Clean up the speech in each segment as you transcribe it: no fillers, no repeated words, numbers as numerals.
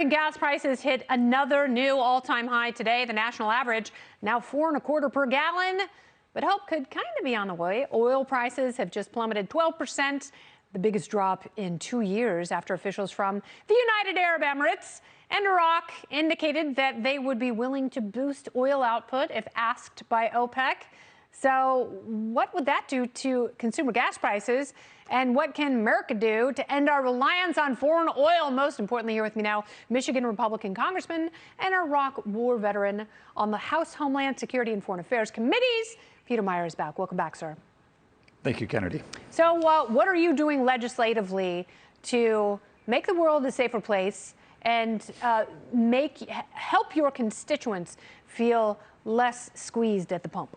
Gas prices hit another new all-time high today. The national average now $4.25 per gallon. But help could kind of be on the way. Oil prices have just plummeted 12%, the biggest drop in 2 years after officials from the United Arab Emirates and Iraq indicated that they would be willing to boost oil output if asked by OPEC. So what would that do to consumer gas prices? And what can America do to end our reliance on foreign oil? Most importantly, here with me now, Michigan Republican Congressman and Iraq war veteran on the House Homeland Security and Foreign Affairs Committees. Peter Meijer is back. Welcome back, sir. Thank you, Kennedy. So what are you doing legislatively to make the world a safer place and help your constituents feel less squeezed at the pump?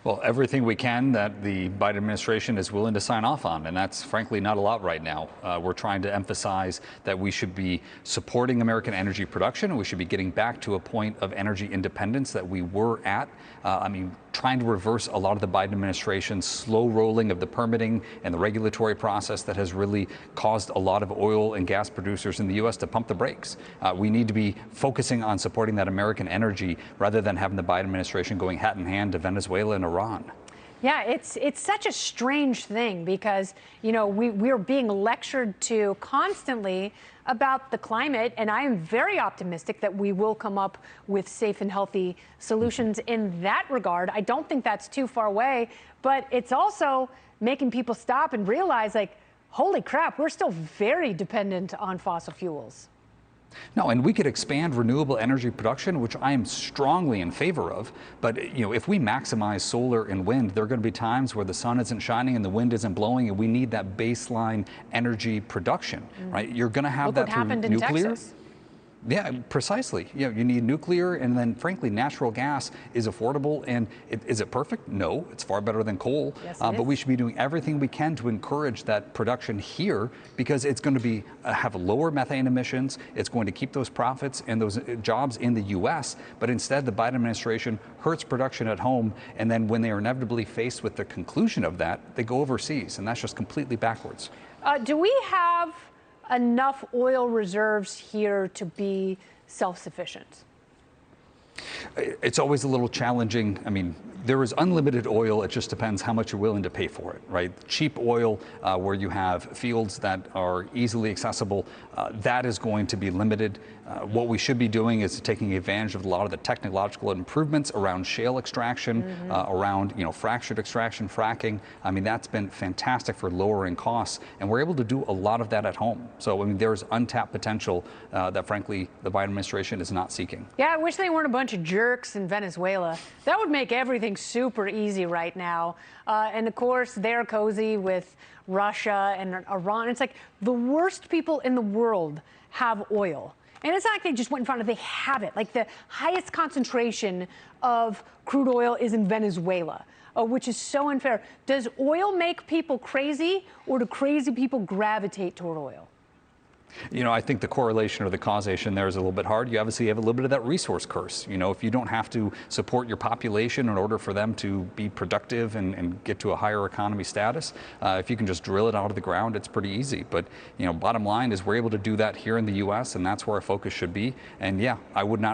Well, everything we can that the Biden administration is willing to sign off on, and that's frankly not a lot right now. We're trying to emphasize that we should be supporting American energy production, and we should be getting back to a point of energy independence that we were at. Trying to reverse a lot of the Biden administration's slow rolling of the permitting and the regulatory process that has really caused a lot of oil and gas producers in the U.S. to pump the brakes. We need to be focusing on supporting that American energy rather than having the Biden administration going hat in hand to Venezuela and Iran. Yeah, it's such a strange thing because, you know, we're being lectured to constantly about the climate, and I am very optimistic that we will come up with safe and healthy solutions in that regard. I don't think that's too far away, but it's also making people stop and realize, like, holy crap, we're still very dependent on fossil fuels. No, and we could expand renewable energy production, which I am strongly in favor of. But, you know, if we maximize solar and wind, there are going to be times where the sun isn't shining and the wind isn't blowing, and we need that baseline energy production, right? You're going to have that through nuclear. Yeah, precisely. You know, you need nuclear, and then, frankly, natural gas is affordable. And is it perfect? No, it's far better than coal. Yes, but we should be doing everything we can to encourage that production here because it's going to be have lower methane emissions. It's going to keep those profits and those jobs in the U.S. But instead, the Biden administration hurts production at home, and then when they are inevitably faced with the conclusion of that, they go overseas, and that's just completely backwards. Do we have enough oil reserves here to be self-sufficient? It's always a little challenging. I mean, there is unlimited oil. It just depends how much you're willing to pay for it, right? Cheap oil, where you have fields that are easily accessible, that is going to be limited. What we should be doing is taking advantage of a lot of the technological improvements around shale extraction, around, you know, fractured extraction, fracking. I mean, that's been fantastic for lowering costs, and we're able to do a lot of that at home. So, I mean, there's untapped potential that, frankly, the Biden administration is not seeking. Yeah, I wish they weren't a bunch of jerks in Venezuela. That would make everything super easy right now. And of course, they're cozy with Russia and Iran. It's like the worst people in the world have oil. And it's not like they just went in front of it, they have it. Like the highest concentration of crude oil is in Venezuela, which is so unfair. Does oil make people crazy, or do crazy people gravitate toward oil? You know, I think the correlation or the causation there is a little bit hard. You obviously have a little bit of that resource curse. You know, if you don't have to support your population in order for them to be productive and get to a higher economy status, if you can just drill it out of the ground, it's pretty easy. But, you know, bottom line is we're able to do that here in the U.S., and that's where our focus should be. And yeah, I would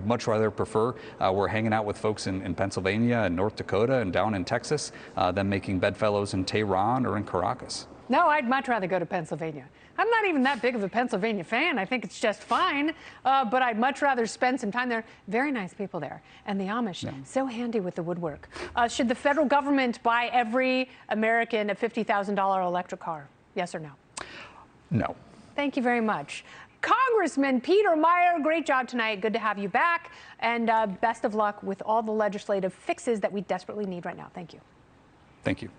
much rather prefer we're hanging out with folks in Pennsylvania and North Dakota and down in Texas than making bedfellows in Tehran or in Caracas. No, I'd much rather go to Pennsylvania. I'm not even that big of a Pennsylvania fan. I think it's just fine, but I'd much rather spend some time there. Very nice people there. And the Amish, so handy with the woodwork. Should the federal government buy every American a $50,000 electric car? Yes or no? No. Thank you very much. Congressman Peter Meijer, great job tonight. Good to have you back. And best of luck with all the legislative fixes that we desperately need right now. Thank you. Thank you.